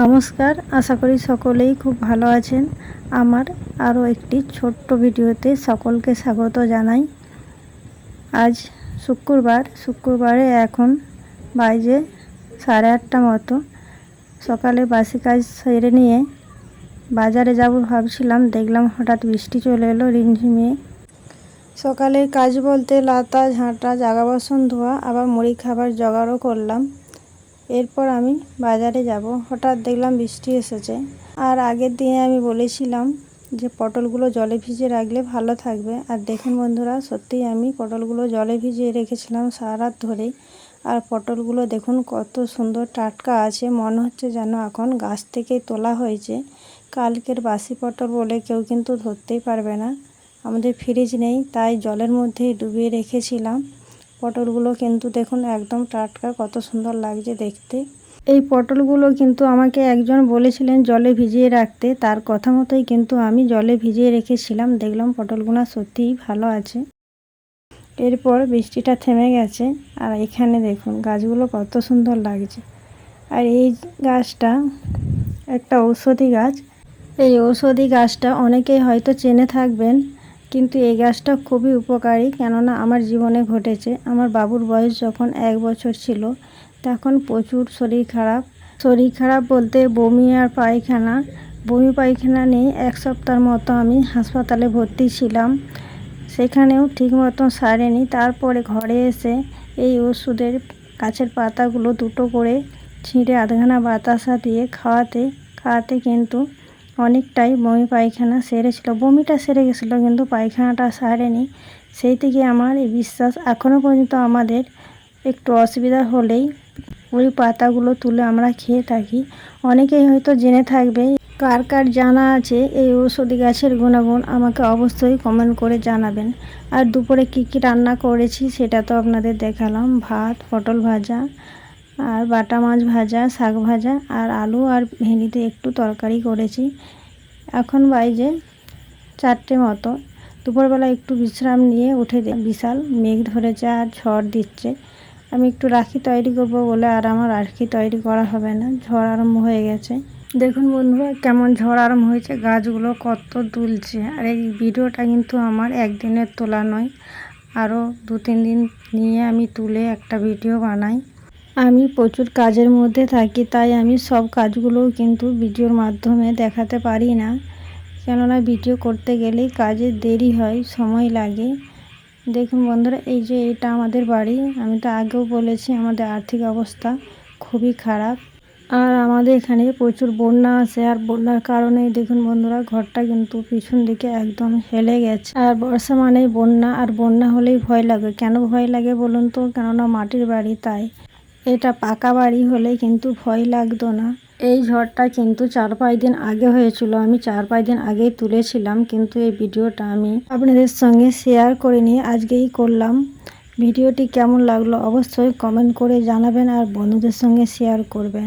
নমস্কার, আশা করি সকলেই খুব ভালো আছেন। আমার আরও একটি ছোট্ট ভিডিওতে সকলকে স্বাগত জানাই। আজ শুক্রবারে এখন বাজে 8:30 মতো। সকালে বাসি কাজ সেরে নিয়ে বাজারে যাব ভাবছিলাম, দেখলাম হঠাৎ বৃষ্টি চলে এলো রিমঝিমিয়ে। সকালের কাজ বলতে লাতা ঝাঁটা, জাগা বাসন ধোয়া, আবার মুড়ি খাবার জোগাড়ও করলাম। এরপর আমি বাজারে যাব। হঠাৎ দেখলাম বৃষ্টি এসেছে। আর আগের দিনে আমি বলেছিলাম যে পটলগুলো জলে ভিজিয়ে রাখলে ভালো থাকবে। আর দেখুন বন্ধুরা, সত্যিই আমি পটলগুলো জলে ভিজিয়ে রেখেছিলাম সারা রাত ধরে। আর পটলগুলো দেখুন কত সুন্দর টাটকা আছে, মনে হচ্ছে যেন এখন গাছ থেকে তোলা হয়েছে। কালকের বাসি পটল বলে কেউ কিন্তু ধরতেই পারবে না। আমাদের ফ্রিজ নেই, তাই জলের মধ্যেই ডুবিয়ে রেখেছিলাম। পটলগুলো কিন্তু দেখুন একদম টাটকা, কত সুন্দর লাগছে দেখতে। এই পটলগুলো কিন্তু আমাকে একজন বলেছিলেন জলে ভিজিয়ে রাখতে, তার কথা মতোই কিন্তু আমি জলে ভিজিয়ে রেখেছিলাম। দেখলাম পটলগুলো সত্যিই ভালো আছে। এরপর বৃষ্টিটা থেমে গেছে, আর এখানে দেখুন গাছগুলো কত সুন্দর লাগছে। আর এই গাছটা একটা ঔষধি গাছ। এই ঔষধি গাছটা অনেকেই হয়তো চেনে থাকবেন, কিন্তু এই গাছটা খুবই উপকারী। কেননা আমার জীবনে ঘটেছে। আমার বাবুর বয়স যখন 1 বছর ছিল, তখন প্রচুর শরীর খারাপ বলতে বমি আর পায়খানা। বমি পায়খানা নিয়ে 1 সপ্তাহের মতো আমি হাসপাতালে ভর্তি ছিলাম। সেখানেও ঠিক মতো সারেনি। তারপরে ঘরে এসে এই ওষুধের গাছের পাতাগুলো 2টো করে ছিঁড়ে আধখানা বাতাসা দিয়ে খাওয়াতে কিন্তু অনেকটাই বমি পায়খানা সেরেছিল। বমিটা সেরে গেছিলো, কিন্তু পায়খানাটা সারেনি। সেই থেকে আমার এই বিশ্বাস, এখনও পর্যন্ত আমাদের একটু অসুবিধা হলেই ওই পাতাগুলো তুলে আমরা খেয়ে থাকি। অনেকেই হয়তো জেনে থাকবে। কার কার জানা আছে এই ঔষধি গাছের গুণাগুণ, আমাকে অবশ্যই কমেন্ট করে জানাবেন। আর দুপুরে কি রান্না করেছি সেটা তো আপনাদের দেখালাম। ভাত, পটল ভাজা, আর বাটা মাছ ভাজা, শাক ভাজা, আর আলু আর ভেন্ডিতে একটু তরকারি করেছি। এখন বাজে 4টে মতো। দুপুরবেলা একটু বিশ্রাম নিয়ে উঠে বিশাল মেঘ ধরেছে আর ঝড় দিচ্ছে। আমি একটু রাখি তৈরি করব বলে, আর আমার রাখি তৈরি করা হবে না, ঝড় আরম্ভ হয়ে গেছে। দেখুন বন্ধুরা কেমন ঝড় আরম্ভ হয়েছে, গাছগুলো কত দুলছে। আর এই ভিডিওটা কিন্তু আমার একদিনের তোলা নয়, আরও 2-3 দিন নিয়ে আমি তুলে একটা ভিডিও বানাই। আমি প্রচুর কাজের মধ্যে থাকি, তাই আমি সব কাজগুলোও কিন্তু ভিডিওর মাধ্যমে দেখাতে পারি না। কেননা ভিডিও করতে গেলেই কাজের দেরি হয়, সময় লাগে। দেখুন বন্ধুরা, এই যে এটা আমাদের বাড়ি। আমি তো আগেও বলেছি আমাদের আর্থিক অবস্থা খুবই খারাপ। আর আমাদের এখানে প্রচুর বন্যা আসে, আর বন্যার কারণে দেখুন বন্ধুরা ঘরটা কিন্তু পিছন দিকে একদম হেলে গেছে। আর বর্ষা মানেই বন্যা, আর বন্যা হলেই ভয় লাগে। কেন ভয় লাগে বলুন তো? কেননা মাটির বাড়ি, তাই। এটা পাকা বাড়ি হলে কিন্তু ভয় লাগতো না। এই ঝড়টা কিন্তু 4-5 দিন আগে হয়েছিল। আমি 4-5 দিন আগেই তুলেছিলাম, কিন্তু এই ভিডিওটা আমি আপনাদের সঙ্গে শেয়ার করিনি, আজকেই করলাম। ভিডিওটি কেমন লাগলো অবশ্যই কমেন্ট করে জানাবেন, আর বন্ধুদের সঙ্গে শেয়ার করবেন।